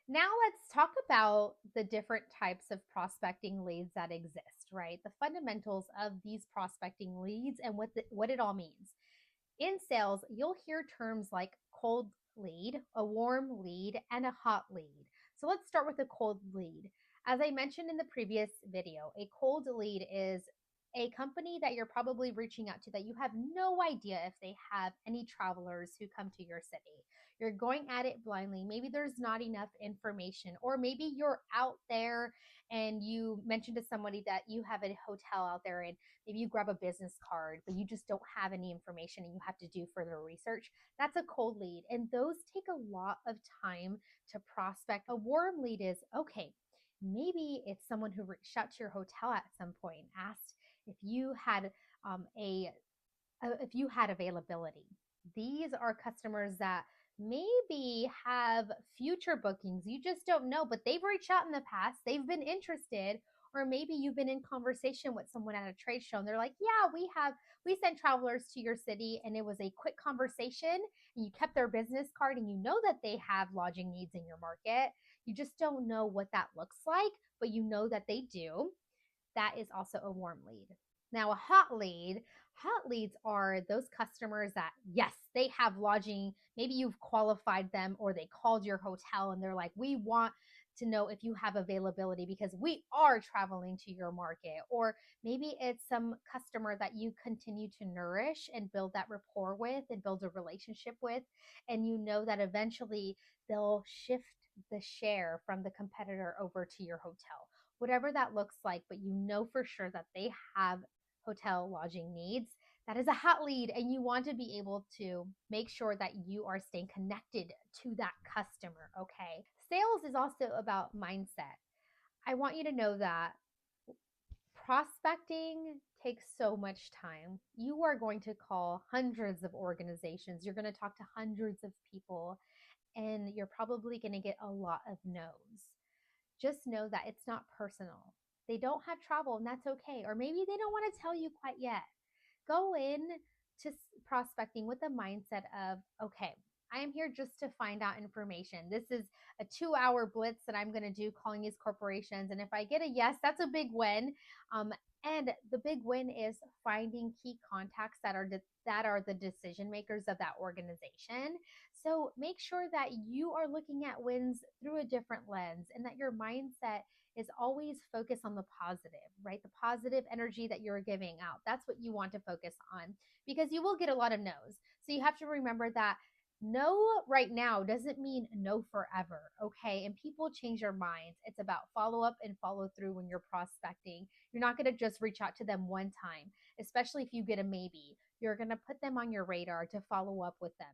Now let's talk about the different types of prospecting leads that exist, right? The fundamentals of these prospecting leads and what it all means. In sales, you'll hear terms like cold lead, a warm lead, and a hot lead. So let's start with a cold lead. As I mentioned in the previous video, a cold lead is a company that you're probably reaching out to that you have no idea if they have any travelers who come to your city. You're going at it blindly. Maybe there's not enough information, or maybe you're out there and you mentioned to somebody that you have a hotel out there and maybe you grab a business card, but you just don't have any information and you have to do further research. That's a cold lead. And those take a lot of time to prospect. A warm lead is okay, maybe it's someone who reached out to your hotel at some point and asked if you had a if you had availability. These are customers that maybe have future bookings. You just don't know, but they've reached out in the past, they've been interested, or maybe you've been in conversation with someone at a trade show and they're like, "Yeah, we sent travelers to your city and it was a quick conversation and you kept their business card and you know that they have lodging needs in your market. You just don't know what that looks like, but you know that they do." That is also a warm lead. Now, a hot leads are those customers that, yes, they have lodging. Maybe you've qualified them or they called your hotel and they're like, we want to know if you have availability because we are traveling to your market. Or maybe it's some customer that you continue to nourish and build that rapport with and build a relationship with. And you know that eventually they'll shift the share from the competitor over to your hotel, whatever that looks like, but you know for sure that they have hotel lodging needs. That is a hot lead, and you want to be able to make sure that you are staying connected to that customer. Okay. Sales is also about mindset. I want you to know that prospecting takes so much time. You are going to call hundreds of organizations, you're going to talk to hundreds of people, and you're probably going to get a lot of no's. Just know that it's not personal. They don't have travel and that's okay. Or maybe they don't want to tell you quite yet. Go in to prospecting with the mindset of, okay, I am here just to find out information. This is a 2 hour blitz that I'm going to do calling these corporations. And if I get a yes, that's a big win. And the big win is finding key contacts that are the decision makers of that organization. So make sure that you are looking at wins through a different lens and that your mindset is always focused on the positive, right? The positive energy that you're giving out. That's what you want to focus on because you will get a lot of no's. So you have to remember that no right now doesn't mean no forever, okay? And people change their minds. It's about follow up and follow through when you're prospecting. You're not going to just reach out to them one time, especially if you get a maybe. You're going to put them on your radar to follow up with them.